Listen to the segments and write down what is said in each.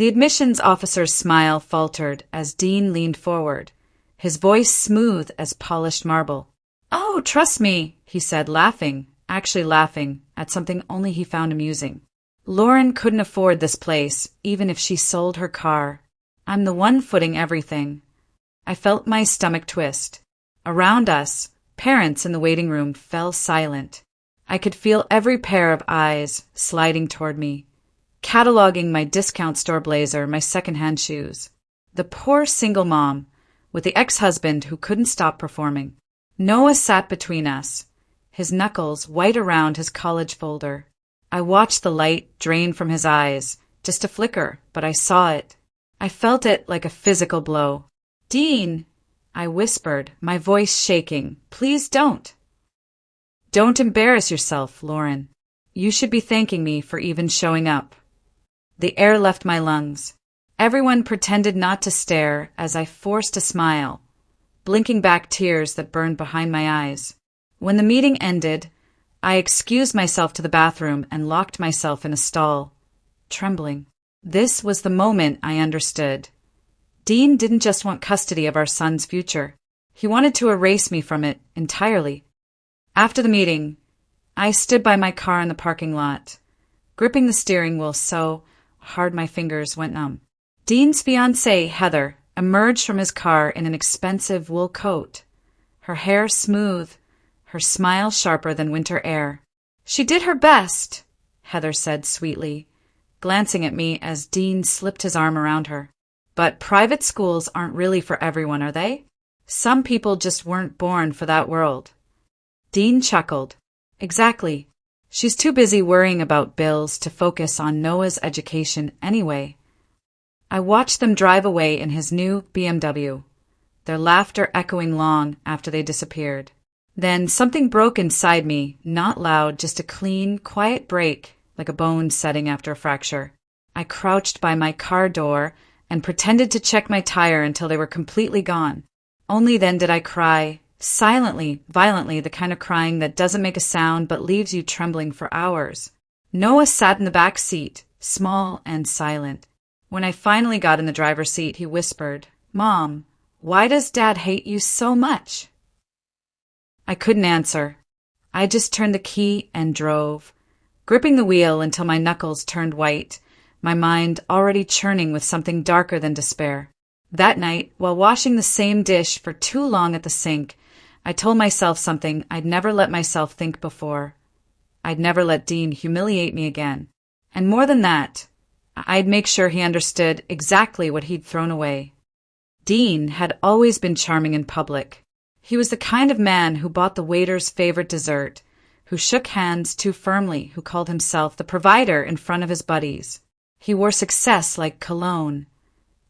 The admissions officer's smile faltered as Dean leaned forward, his voice smooth as polished marble. "Oh, trust me," he said, laughing, actually laughing, at something only he found amusing. "Lauren couldn't afford this place, even if she sold her car. I'm the one footing everything." I felt my stomach twist. Around us, parents in the waiting room fell silent. I could feel every pair of eyes sliding toward me, cataloging my discount store blazer, my secondhand shoes. The poor single mom, with the ex-husband who couldn't stop performing. Noah sat between us, his knuckles white around his college folder. I watched the light drain from his eyes, just a flicker, but I saw it. I felt it like a physical blow. "Dean," I whispered, my voice shaking, "please don't." "Don't embarrass yourself, Lauren. You should be thanking me for even showing up." The air left my lungs. Everyone pretended not to stare as I forced a smile, blinking back tears that burned behind my eyes. When the meeting ended, I excused myself to the bathroom and locked myself in a stall, trembling. This was the moment I understood. Dean didn't just want custody of our son's future. He wanted to erase me from it entirely. After the meeting, I stood by my car in the parking lot, gripping the steering wheel so hard my fingers went numb. Dean's fiancée, Heather, emerged from his car in an expensive wool coat, her hair smooth, her smile sharper than winter air. "She did her best," Heather said sweetly, glancing at me as Dean slipped his arm around her. "But private schools aren't really for everyone, are they? Some people just weren't born for that world." Dean chuckled. "Exactly. She's too busy worrying about bills to focus on Noah's education anyway." I watched them drive away in his new BMW, their laughter echoing long after they disappeared. Then something broke inside me, not loud, just a clean, quiet break, like a bone setting after a fracture. I crouched by my car door and pretended to check my tire until they were completely gone. Only then did I cry, silently, violently, the kind of crying that doesn't make a sound but leaves you trembling for hours. Noah sat in the back seat, small and silent. When I finally got in the driver's seat, he whispered, "Mom, why does Dad hate you so much?" I couldn't answer. I just turned the key and drove, gripping the wheel until my knuckles turned white, my mind already churning with something darker than despair. That night, while washing the same dish for too long at the sink, I told myself something I'd never let myself think before. I'd never let Dean humiliate me again. And more than that, I'd make sure he understood exactly what he'd thrown away. Dean had always been charming in public. He was the kind of man who bought the waiter's favorite dessert, who shook hands too firmly, who called himself the provider in front of his buddies. He wore success like cologne.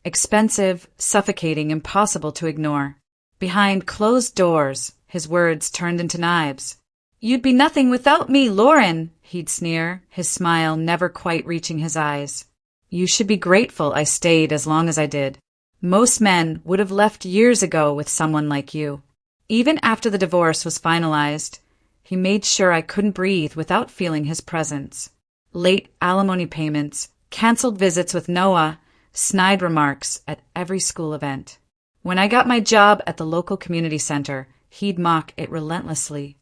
Expensive, suffocating, impossible to ignore. Behind closed doors, his words turned into knives. "You'd be nothing without me, Lauren," he'd sneer, his smile never quite reaching his eyes. "You should be grateful I stayed as long as I did. Most men would have left years ago with someone like you." Even after the divorce was finalized, he made sure I couldn't breathe without feeling his presence. Late alimony payments, canceled visits with Noah, snide remarks at every school event. When I got my job at the local community center, he'd mock it relentlessly.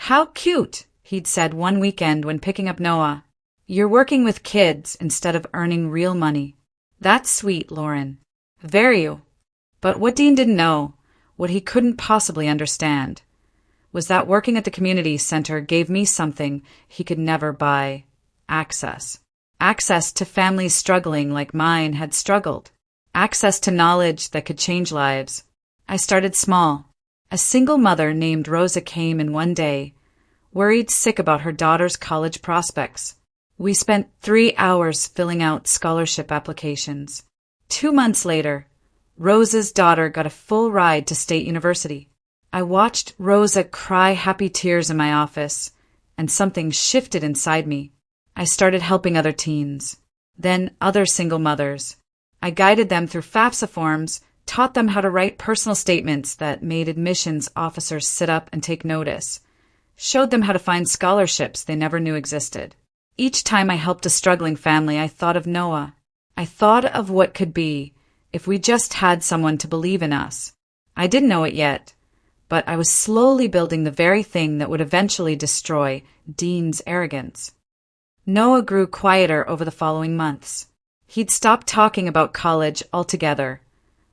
"How cute," he'd said one weekend when picking up Noah. "You're working with kids instead of earning real money." That's sweet, Lauren. Very. But what Dean didn't know, what he couldn't possibly understand, was that working at the community center gave me something he could never buy. Access. Access to families struggling like mine had struggled. Access to knowledge that could change lives. I started small. A single mother named Rosa came in one day, worried sick about her daughter's college prospects. We spent 3 hours filling out scholarship applications. 2 months later, Rosa's daughter got a full ride to State University. I watched Rosa cry happy tears in my office, and something shifted inside me. I started helping other teens, then other single mothers. I guided them through FAFSA forms, taught them how to write personal statements that made admissions officers sit up and take notice, showed them how to find scholarships they never knew existed. Each time I helped a struggling family, I thought of Noah. I thought of what could be if we just had someone to believe in us. I didn't know it yet, but I was slowly building the very thing that would eventually destroy Dean's arrogance. Noah grew quieter over the following months. He'd stopped talking about college altogether,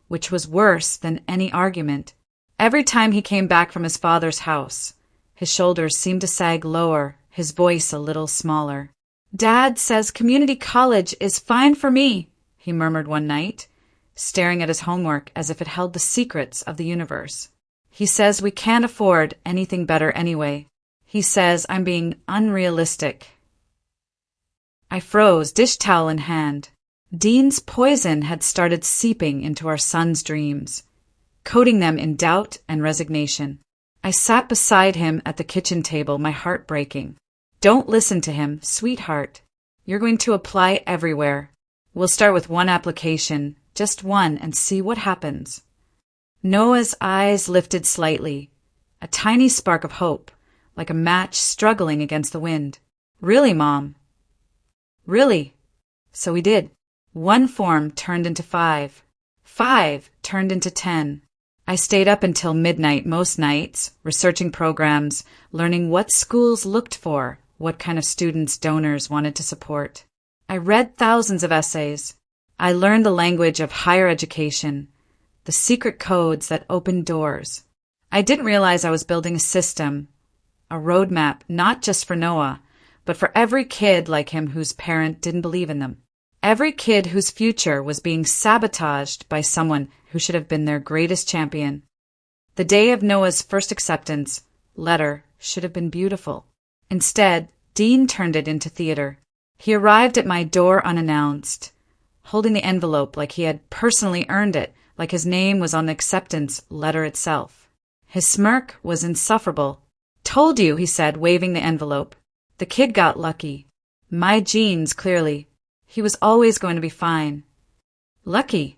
which was worse than any argument. Every time he came back from his father's house, his shoulders seemed to sag lower, his voice a little smaller. "Dad says community college is fine for me," he murmured one night, staring at his homework as if it held the secrets of the universe. "He says we can't afford anything better anyway. He says I'm being unrealistic." I froze, dish towel in hand. Dean's poison had started seeping into our son's dreams, coating them in doubt and resignation. I sat beside him at the kitchen table, my heart breaking. "Don't listen to him, sweetheart. You're going to apply everywhere. We'll start with one application, just one, and see what happens." Noah's eyes lifted slightly, a tiny spark of hope, like a match struggling against the wind. "Really, Mom?" "Really." So we did. One form turned into 5. 5 turned into 10. I stayed up until midnight most nights, researching programs, learning what schools looked for, what kind of students donors wanted to support. I read thousands of essays. I learned the language of higher education, the secret codes that opened doors. I didn't realize I was building a system, a roadmap, not just for Noah, but for every kid like him whose parent didn't believe in them. Every kid whose future was being sabotaged by someone who should have been their greatest champion. The day of Noah's first acceptance letter should have been beautiful. Instead, Dean turned it into theater. He arrived at my door unannounced, holding the envelope like he had personally earned it, like his name was on the acceptance letter itself. His smirk was insufferable. "Told you," he said, waving the envelope. "The kid got lucky. My genes, clearly. He was always going to be fine." "Lucky,"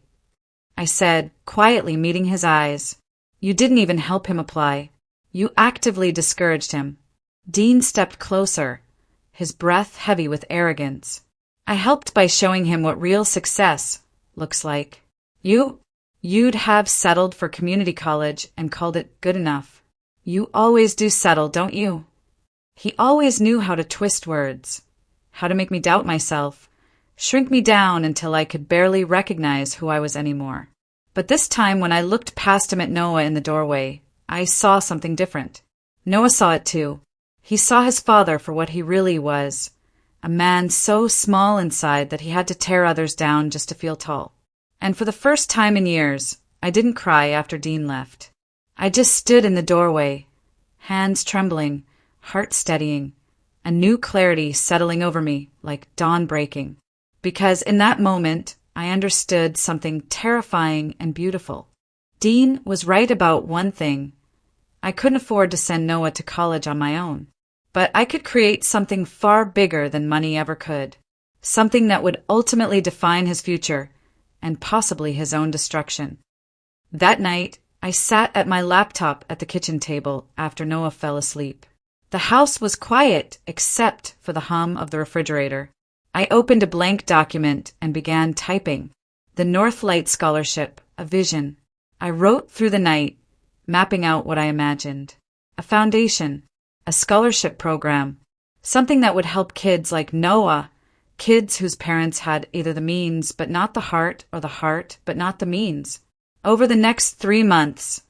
I said, quietly meeting his eyes. "You didn't even help him apply. You actively discouraged him." Dean stepped closer, his breath heavy with arrogance. "I helped by showing him what real success looks like. You'd have settled for community college and called it good enough. You always do settle, don't you?" He always knew how to twist words, how to make me doubt myself, shrink me down until I could barely recognize who I was anymore. But this time, when I looked past him at Noah in the doorway, I saw something different. Noah saw it too. He saw his father for what he really was, a man so small inside that he had to tear others down just to feel tall. And for the first time in years, I didn't cry after Dean left. I just stood in the doorway, hands trembling, heart steadying, a new clarity settling over me like dawn breaking. Because in that moment, I understood something terrifying and beautiful. Dean was right about one thing. I couldn't afford to send Noah to college on my own. But I could create something far bigger than money ever could. Something that would ultimately define his future, and possibly his own destruction. That night, I sat at my laptop at the kitchen table after Noah fell asleep. The house was quiet except for the hum of the refrigerator. I opened a blank document and began typing. The Northlight Scholarship, a vision. I wrote through the night, mapping out what I imagined. A foundation, a scholarship program, something that would help kids like Noah, kids whose parents had either the means but not the heart, or the heart but not the means. Over the next 3 months,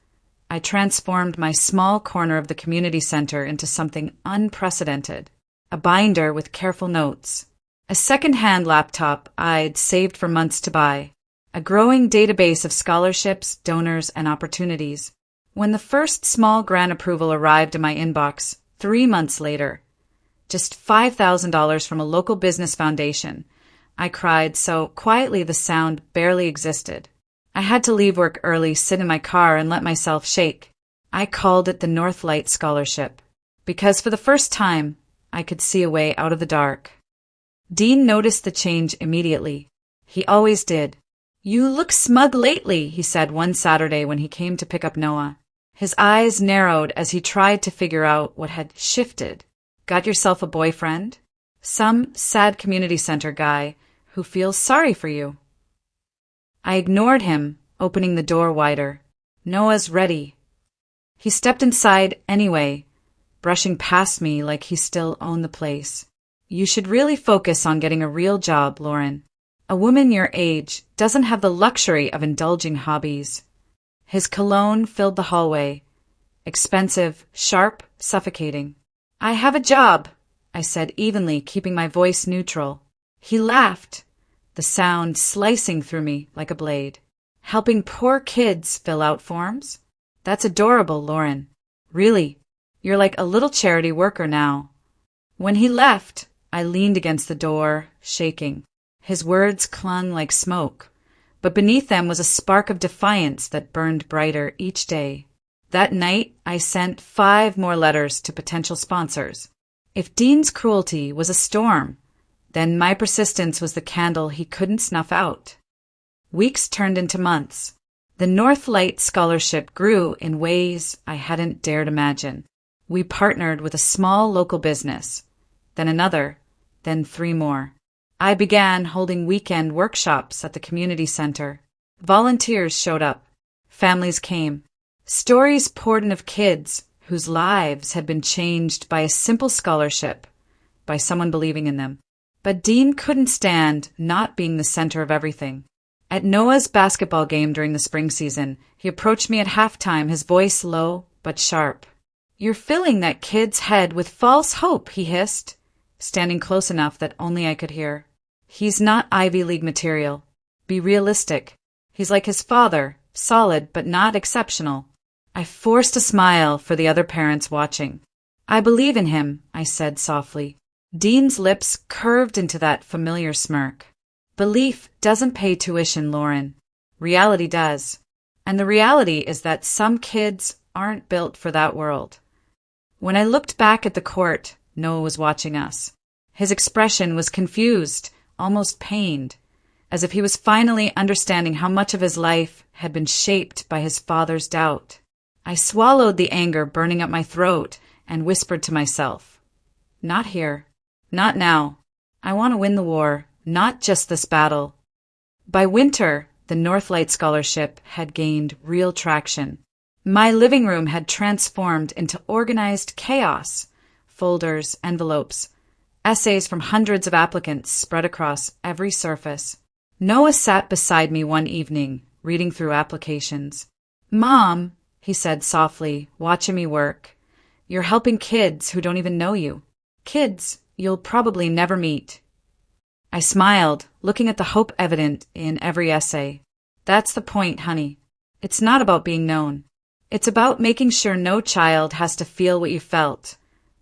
I transformed my small corner of the community center into something unprecedented. A binder with careful notes. A second-hand laptop I'd saved for months to buy. A growing database of scholarships, donors, and opportunities. When the first small grant approval arrived in my inbox 3 months later, just $5,000 from a local business foundation, I cried so quietly the sound barely existed. I had to leave work early, sit in my car, and let myself shake. I called it the Northlight Scholarship, because for the first time, I could see a way out of the dark. Dean noticed the change immediately. He always did. "You look smug lately," he said one Saturday when he came to pick up Noah. His eyes narrowed as he tried to figure out what had shifted. "Got yourself a boyfriend?" Some sad community center guy who feels sorry for you. I ignored him, opening the door wider. Noah's ready. He stepped inside anyway, brushing past me like he still owned the place. You should really focus on getting a real job, Lauren. A woman your age doesn't have the luxury of indulging hobbies. His cologne filled the hallway. Expensive, sharp, suffocating. I have a job, I said evenly, keeping my voice neutral. He laughed, the sound slicing through me like a blade. Helping poor kids fill out forms? That's adorable, Lauren. Really, you're like a little charity worker now. When he left, I leaned against the door, shaking. His words clung like smoke, but beneath them was a spark of defiance that burned brighter each day. That night, I sent 5 more letters to potential sponsors. If Dean's cruelty was a storm, then my persistence was the candle he couldn't snuff out. Weeks turned into months. The Northlight Scholarship grew in ways I hadn't dared imagine. We partnered with a small local business, then another, then 3 more. I began holding weekend workshops at the community center. Volunteers showed up. Families came. Stories poured in of kids whose lives had been changed by a simple scholarship, by someone believing in them. But Dean couldn't stand not being the center of everything. At Noah's basketball game during the spring season, he approached me at halftime, his voice low but sharp. "You're filling that kid's head with false hope," he hissed, standing close enough that only I could hear. "He's not Ivy League material. Be realistic. He's like his father, solid but not exceptional." I forced a smile for the other parents watching. "I believe in him," I said softly. Dean's lips curved into that familiar smirk. "Belief doesn't pay tuition, Lauren. Reality does. And the reality is that some kids aren't built for that world." When I looked back at the court, Noah was watching us. His expression was confused, almost pained, as if he was finally understanding how much of his life had been shaped by his father's doubt. I swallowed the anger burning up my throat and whispered to myself, "Not here. Not now. I want to win the war, not just this battle." By winter, the Northlight Scholarship had gained real traction. My living room had transformed into organized chaos. Folders, envelopes, essays from hundreds of applicants spread across every surface. Noah sat beside me one evening, reading through applications. "Mom," he said softly, watching me work, "you're helping kids who don't even know you. Kids you'll probably never meet." I smiled, looking at the hope evident in every essay. "That's the point, honey. It's not about being known. It's about making sure no child has to feel what you felt,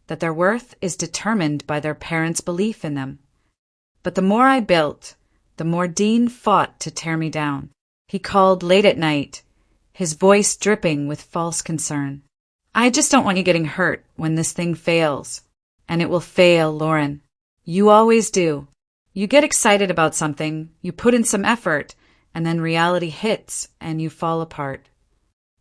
that their worth is determined by their parents' belief in them." But the more I built, the more Dean fought to tear me down. He called late at night, his voice dripping with false concern. "I just don't want you getting hurt when this thing fails. And it will fail, Lauren. You always do. You get excited about something, you put in some effort, and then reality hits and you fall apart."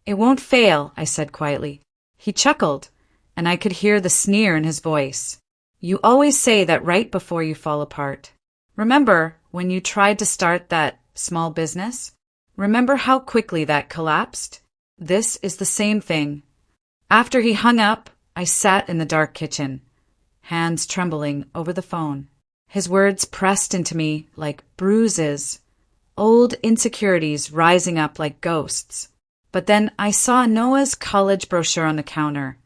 "It won't fail," I said quietly. He chuckled, and I could hear the sneer in his voice. "You always say that right before you fall apart. Remember when you tried to start that small business? Remember how quickly that collapsed? This is the same thing." After he hung up, I sat in the dark kitchen, hands trembling over the phone. His words pressed into me like bruises, old insecurities rising up like ghosts. But then I saw Noah's college brochure on the counter,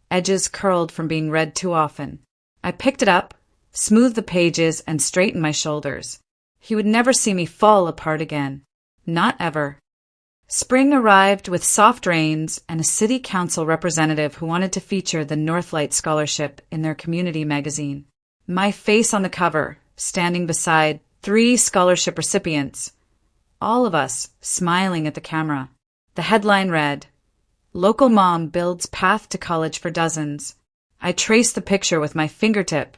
edges curled from being read too often. I picked it up, smoothed the pages, and straightened my shoulders. He would never see me fall apart again. Not ever. Spring arrived with soft rains and a city council representative who wanted to feature the Northlight Scholarship in their community magazine. My face on the cover, standing beside 3 scholarship recipients, all of us smiling at the camera. The headline read, "Local Mom Builds Path to College for Dozens." I traced the picture with my fingertip,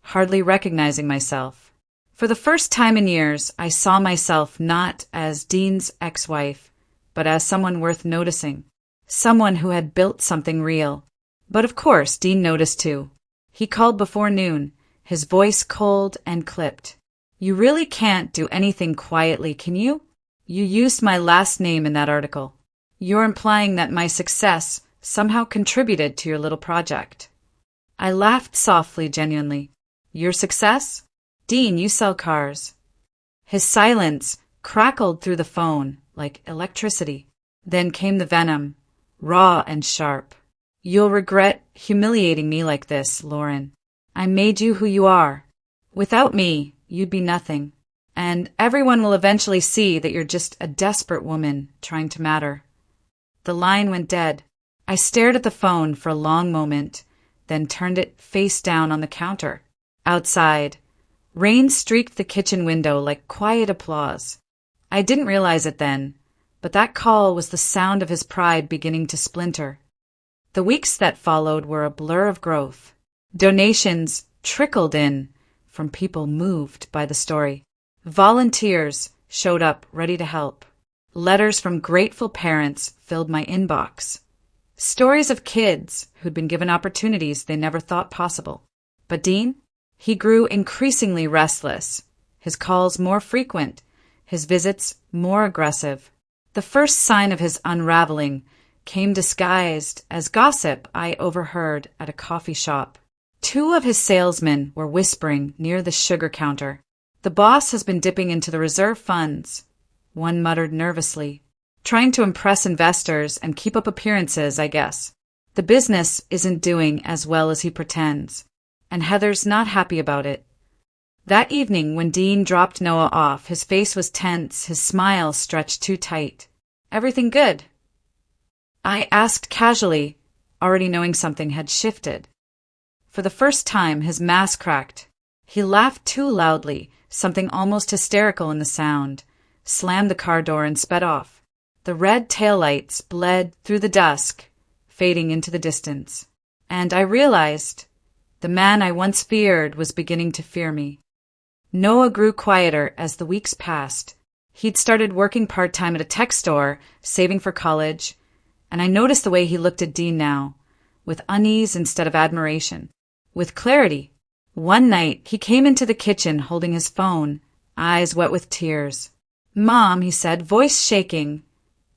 hardly recognizing myself. For the first time in years, I saw myself not as Dean's ex-wife, but as someone worth noticing, someone who had built something real. But of course, Dean noticed too. He called before noon, his voice cold and clipped. You really can't do anything quietly, can you? You used my last name in that article. You're implying that my success somehow contributed to your little project. I laughed softly, genuinely. Your success? Dean, you sell cars. His silence crackled through the phone like electricity. Then came the venom, raw and sharp. You'll regret humiliating me like this, Lauren. I made you who you are. Without me, you'd be nothing. And everyone will eventually see that you're just a desperate woman trying to matter. The line went dead. I stared at the phone for a long moment, then turned it face down on the counter. Outside, rain streaked the kitchen window like quiet applause. I didn't realize it then, but that call was the sound of his pride beginning to splinter. The weeks that followed were a blur of growth. Donations trickled in from people moved by the story. Volunteers showed up ready to help. Letters from grateful parents filled my inbox. Stories of kids who'd been given opportunities they never thought possible. But Dean? He grew increasingly restless, his calls more frequent, his visits more aggressive. The first sign of his unraveling came disguised as gossip I overheard at a coffee shop. 2 of his salesmen were whispering near the sugar counter. The boss has been dipping into the reserve funds, one muttered nervously. Trying to impress investors and keep up appearances, I guess. The business isn't doing as well as he pretends, and Heather's not happy about it. That evening, when Dean dropped Noah off, his face was tense, his smile stretched too tight. Everything good? I asked casually, already knowing something had shifted. For the first time, his mask cracked. He laughed too loudly, something almost hysterical in the sound, slammed the car door and sped off. The red taillights bled through the dusk, fading into the distance. And I realized the man I once feared was beginning to fear me. Noah grew quieter as the weeks passed. He'd started working part-time at a tech store, saving for college, and I noticed the way he looked at Dean now, with unease instead of admiration, with clarity. One night, he came into the kitchen holding his phone, eyes wet with tears. "Mom," he said, voice shaking,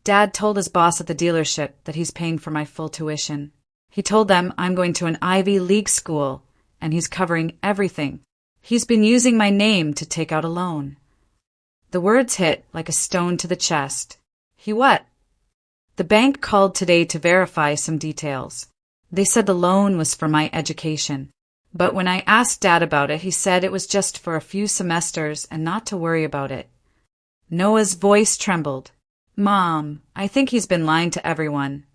"Dad told his boss at the dealership that he's paying for my full tuition. He told them I'm going to an Ivy League school, and he's covering everything. He's been using my name to take out a loan." The words hit like a stone to the chest. He what? The bank called today to verify some details. They said the loan was for my education. But when I asked Dad about it, he said it was just for a few semesters and not to worry about it. Noah's voice trembled. "Mom, I think he's been lying to everyone."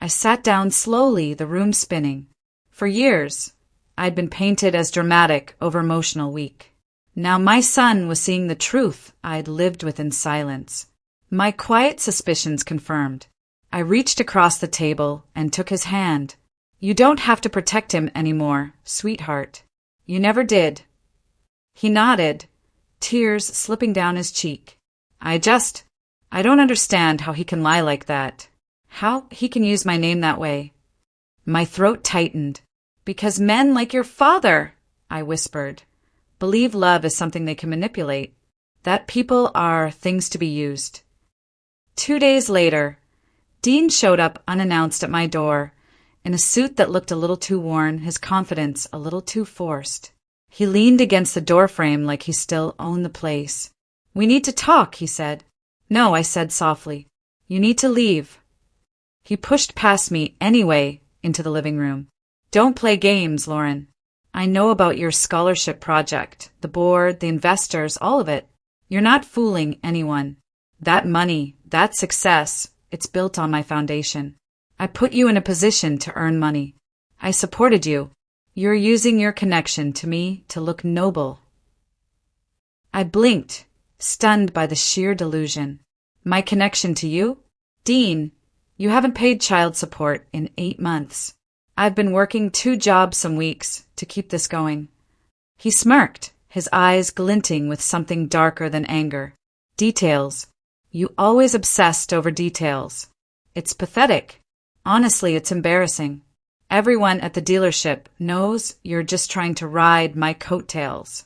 I sat down slowly, the room spinning. For years, I'd been painted as dramatic, over-emotional, weak. Now my son was seeing the truth I'd lived with in silence. My quiet suspicions confirmed. I reached across the table and took his hand. "You don't have to protect him anymore, sweetheart. You never did." He nodded, tears slipping down his cheek. I don't understand how he can lie like that. How he can use my name that way." My throat tightened. "Because men like your father," I whispered, "believe love is something they can manipulate, that people are things to be used." 2 days later, Dean showed up unannounced at my door, in a suit that looked a little too worn, his confidence a little too forced. He leaned against the doorframe like he still owned the place. "We need to talk," he said. "No," I said softly. "You need to leave." He pushed past me anyway into the living room. "Don't play games, Lauren. I know about your scholarship project, the board, the investors, all of it. You're not fooling anyone. That money, that success, it's built on my foundation. I put you in a position to earn money. I supported you. You're using your connection to me to look noble." I blinked, stunned by the sheer delusion. My connection to you? Dean, you haven't paid child support in 8 months. I've been working 2 jobs some weeks to keep this going. He smirked, his eyes glinting with something darker than anger. "Details. You always obsessed over details. It's pathetic. Honestly, it's embarrassing. Everyone at the dealership knows you're just trying to ride my coattails."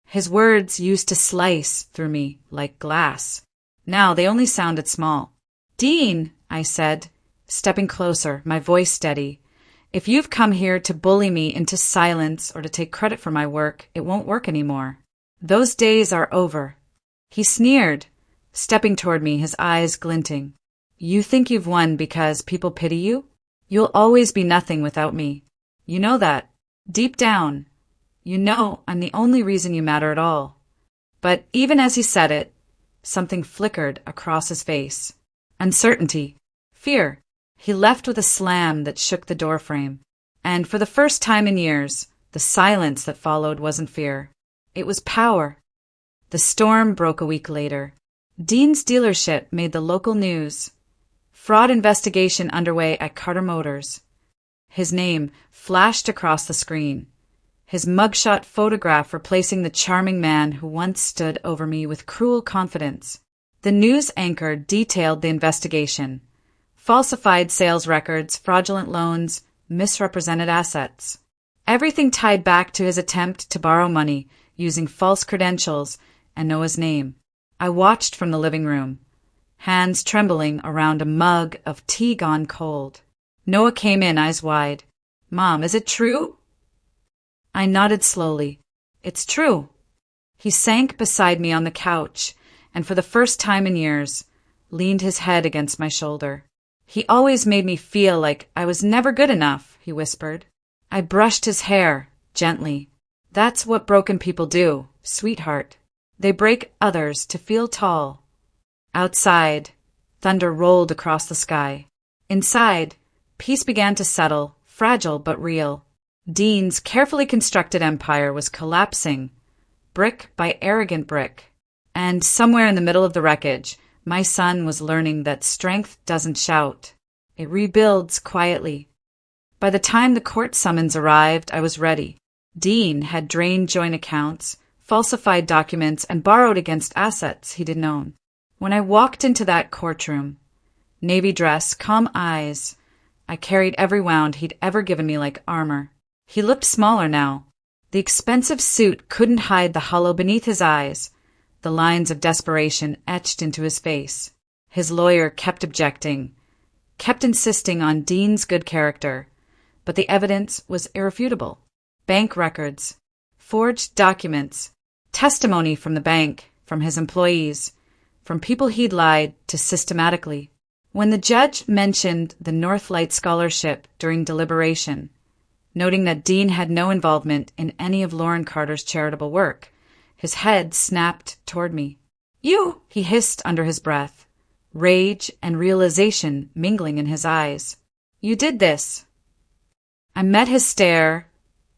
His words used to slice through me like glass. Now they only sounded small. "Dean," I said, stepping closer, my voice steady. "If you've come here to bully me into silence or to take credit for my work, it won't work anymore. Those days are over." He sneered, stepping toward me, his eyes glinting. "You think you've won because people pity you? You'll always be nothing without me. You know that. Deep down, you know I'm the only reason you matter at all." But even as he said it, something flickered across his face. Uncertainty. Fear. He left with a slam that shook the doorframe. And for the first time in years, the silence that followed wasn't fear. It was power. The storm broke a week later. Dean's dealership made the local news. Fraud investigation underway at Carter Motors. His name flashed across the screen. His mugshot photograph replacing the charming man who once stood over me with cruel confidence. The news anchor detailed the investigation. Falsified sales records, fraudulent loans, misrepresented assets. Everything tied back to his attempt to borrow money using false credentials and Noah's name. I watched from the living room, hands trembling around a mug of tea gone cold. Noah came in, eyes wide. "Mom, is it true?" I nodded slowly. "It's true." He sank beside me on the couch, and for the first time in years, leaned his head against my shoulder. "He always made me feel like I was never good enough," he whispered. I brushed his hair, gently. "That's what broken people do, sweetheart. They break others to feel tall." Outside, thunder rolled across the sky. Inside, peace began to settle, fragile but real. Dean's carefully constructed empire was collapsing, brick by arrogant brick. And somewhere in the middle of the wreckage, my son was learning that strength doesn't shout. It rebuilds quietly. By the time the court summons arrived, I was ready. Dean had drained joint accounts, falsified documents, and borrowed against assets he didn't own. When I walked into that courtroom, navy dress, calm eyes, I carried every wound he'd ever given me like armor. He looked smaller now. The expensive suit couldn't hide the hollow beneath his eyes, the lines of desperation etched into his face. His lawyer kept objecting, kept insisting on Dean's good character, but the evidence was irrefutable. Bank records, forged documents, testimony from the bank, from his employees, from people he'd lied to systematically. When the judge mentioned the Northlight Scholarship during deliberation, noting that Dean had no involvement in any of Lauren Carter's charitable work, his head snapped toward me. "You!" he hissed under his breath, rage and realization mingling in his eyes. "You did this." I met his stare,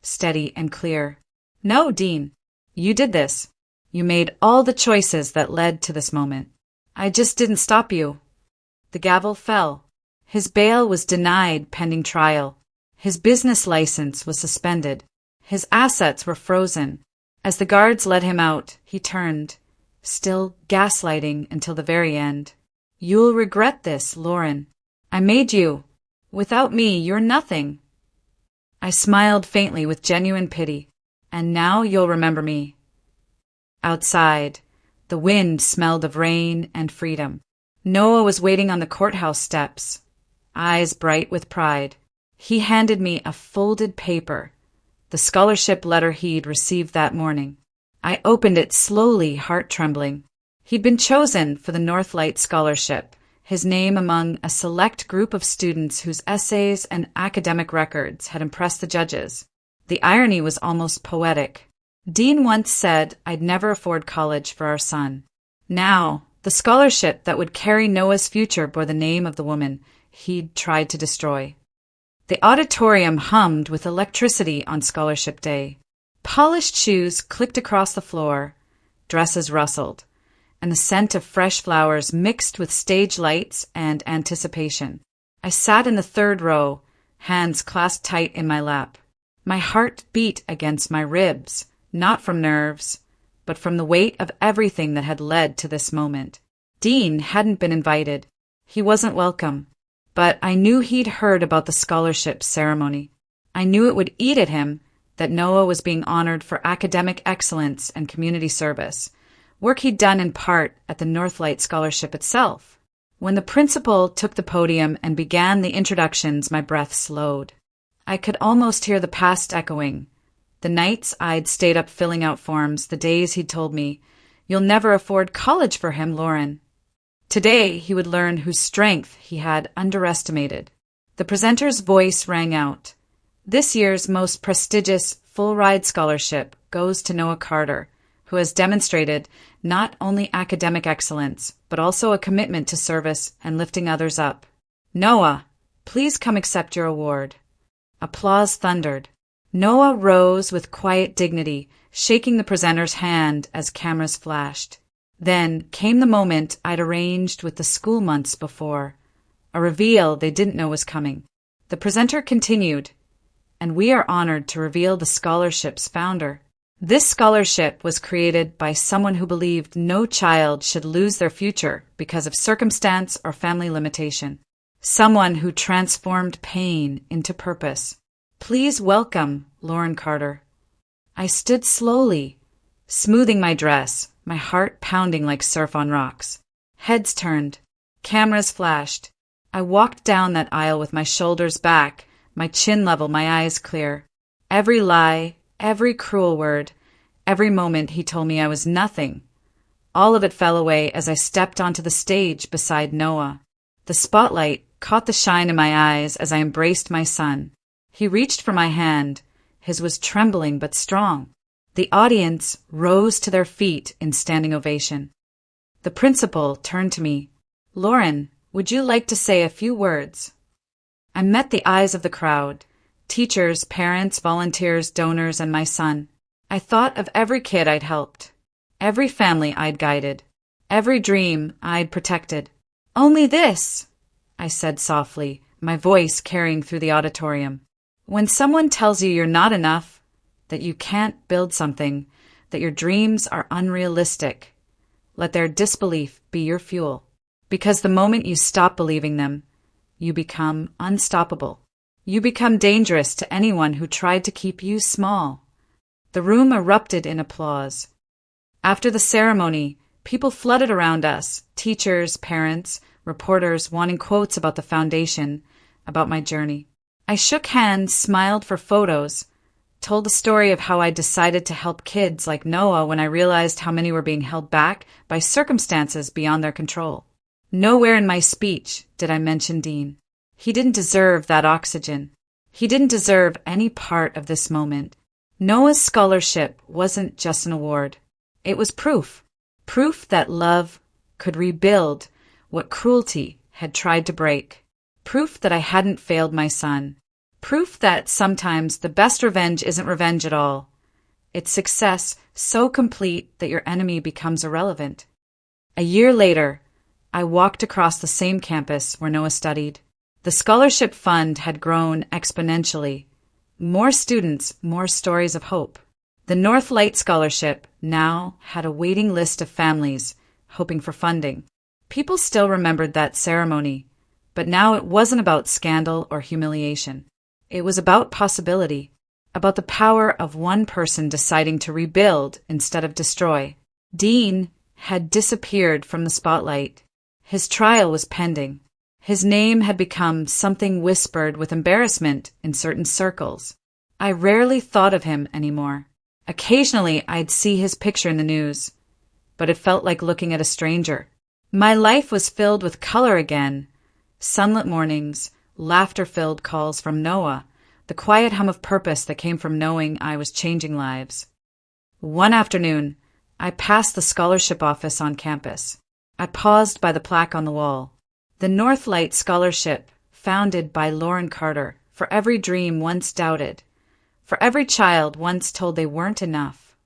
steady and clear. "No, Dean, you did this. You made all the choices that led to this moment. I just didn't stop you." The gavel fell. His bail was denied pending trial. His business license was suspended. His assets were frozen. As the guards led him out, he turned, still gaslighting until the very end. "You'll regret this, Lauren. I made you. Without me, you're nothing." I smiled faintly with genuine pity. "And now you'll remember me." Outside, the wind smelled of rain and freedom. Noah was waiting on the courthouse steps, eyes bright with pride. He handed me a folded paper, the scholarship letter he'd received that morning. I opened it slowly, heart trembling. He'd been chosen for the Northlight Scholarship, his name among a select group of students whose essays and academic records had impressed the judges. The irony was almost poetic. Dean once said I'd never afford college for our son. Now, the scholarship that would carry Noah's future bore the name of the woman he'd tried to destroy. The auditorium hummed with electricity on Scholarship Day. Polished shoes clicked across the floor, dresses rustled, and the scent of fresh flowers mixed with stage lights and anticipation. I sat in the third row, hands clasped tight in my lap. My heart beat against my ribs, not from nerves, but from the weight of everything that had led to this moment. Dean hadn't been invited. He wasn't welcome. But I knew he'd heard about the scholarship ceremony. I knew it would eat at him, that Noah was being honored for academic excellence and community service, work he'd done in part at the Northlight Scholarship itself. When the principal took the podium and began the introductions, my breath slowed. I could almost hear the past echoing. The nights I'd stayed up filling out forms, the days he'd told me, "You'll never afford college for him, Lauren." Today, he would learn whose strength he had underestimated. The presenter's voice rang out. This year's most prestigious full-ride scholarship goes to Noah Carter, who has demonstrated not only academic excellence, but also a commitment to service and lifting others up. Noah, please come accept your award. Applause thundered. Noah rose with quiet dignity, shaking the presenter's hand as cameras flashed. Then came the moment I'd arranged with the school months before, a reveal they didn't know was coming. The presenter continued, and we are honored to reveal the scholarship's founder. This scholarship was created by someone who believed no child should lose their future because of circumstance or family limitation. Someone who transformed pain into purpose. Please welcome Lauren Carter. I stood slowly, smoothing my dress, my heart pounding like surf on rocks. Heads turned. Cameras flashed. I walked down that aisle with my shoulders back, my chin level, my eyes clear. Every lie, every cruel word, every moment he told me I was nothing. All of it fell away as I stepped onto the stage beside Noah. The spotlight caught the shine in my eyes as I embraced my son. He reached for my hand. His was trembling but strong. The audience rose to their feet in standing ovation. The principal turned to me. Lauren, would you like to say a few words? I met the eyes of the crowd. Teachers, parents, volunteers, donors, and my son. I thought of every kid I'd helped. Every family I'd guided. Every dream I'd protected. Only this, I said softly, my voice carrying through the auditorium. When someone tells you you're not enough, that you can't build something, that your dreams are unrealistic, let their disbelief be your fuel. Because the moment you stop believing them, you become unstoppable. You become dangerous to anyone who tried to keep you small. The room erupted in applause. After the ceremony, people flooded around us, teachers, parents, reporters wanting quotes about the foundation, about my journey. I shook hands, smiled for photos, told the story of how I decided to help kids like Noah when I realized how many were being held back by circumstances beyond their control. Nowhere in my speech did I mention Dean. He didn't deserve that oxygen. He didn't deserve any part of this moment. Noah's scholarship wasn't just an award. It was proof. Proof that love could rebuild what cruelty had tried to break. Proof that I hadn't failed my son. Proof that sometimes the best revenge isn't revenge at all. It's success so complete that your enemy becomes irrelevant. A year later, I walked across the same campus where Noah studied. The scholarship fund had grown exponentially. More students, more stories of hope. The Northlight Scholarship now had a waiting list of families hoping for funding. People still remembered that ceremony, but now it wasn't about scandal or humiliation. It was about possibility, about the power of one person deciding to rebuild instead of destroy. Dean had disappeared from the spotlight. His trial was pending. His name had become something whispered with embarrassment in certain circles. I rarely thought of him anymore. Occasionally, I'd see his picture in the news, but it felt like looking at a stranger. My life was filled with color again. Sunlit mornings, laughter-filled calls from Noah, the quiet hum of purpose that came from knowing I was changing lives. One afternoon, I passed the scholarship office on campus. I paused by the plaque on the wall. The Northlight Scholarship, founded by Lauren Carter, for every dream once doubted, for every child once told they weren't enough.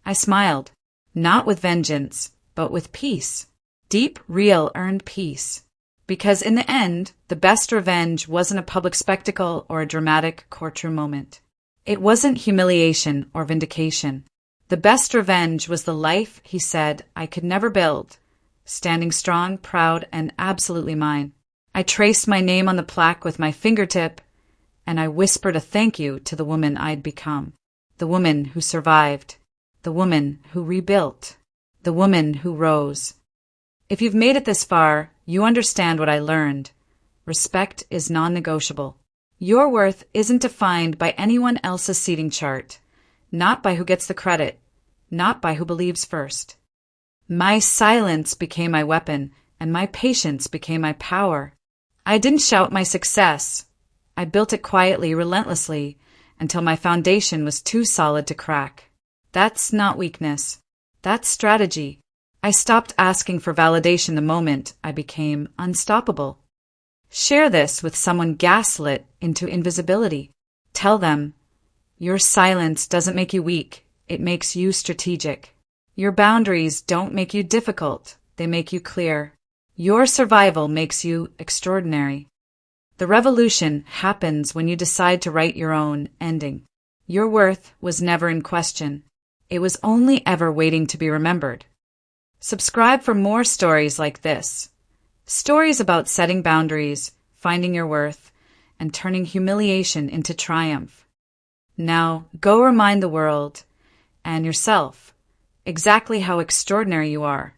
I smiled, not with vengeance, but with peace. Deep, real, earned peace. Because in the end, the best revenge wasn't a public spectacle or a dramatic courtroom moment. It wasn't humiliation or vindication. The best revenge was the life, he said, I could never build, standing strong, proud, and absolutely mine. I traced my name on the plaque with my fingertip, and I whispered a thank you to the woman I'd become. The woman who survived. The woman who rebuilt. The woman who rose. If you've made it this far, you understand what I learned. Respect is non-negotiable. Your worth isn't defined by anyone else's seating chart, not by who gets the credit, not by who believes first. My silence became my weapon, and my patience became my power. I didn't shout my success. I built it quietly, relentlessly, until my foundation was too solid to crack. That's not weakness. That's strategy. I stopped asking for validation the moment I became unstoppable. Share this with someone gaslit into invisibility. Tell them, your silence doesn't make you weak, it makes you strategic. Your boundaries don't make you difficult, they make you clear. Your survival makes you extraordinary. The revolution happens when you decide to write your own ending. Your worth was never in question. It was only ever waiting to be remembered. Subscribe for more stories like this. Stories about setting boundaries, finding your worth, and turning humiliation into triumph. Now, go remind the world and yourself exactly how extraordinary you are.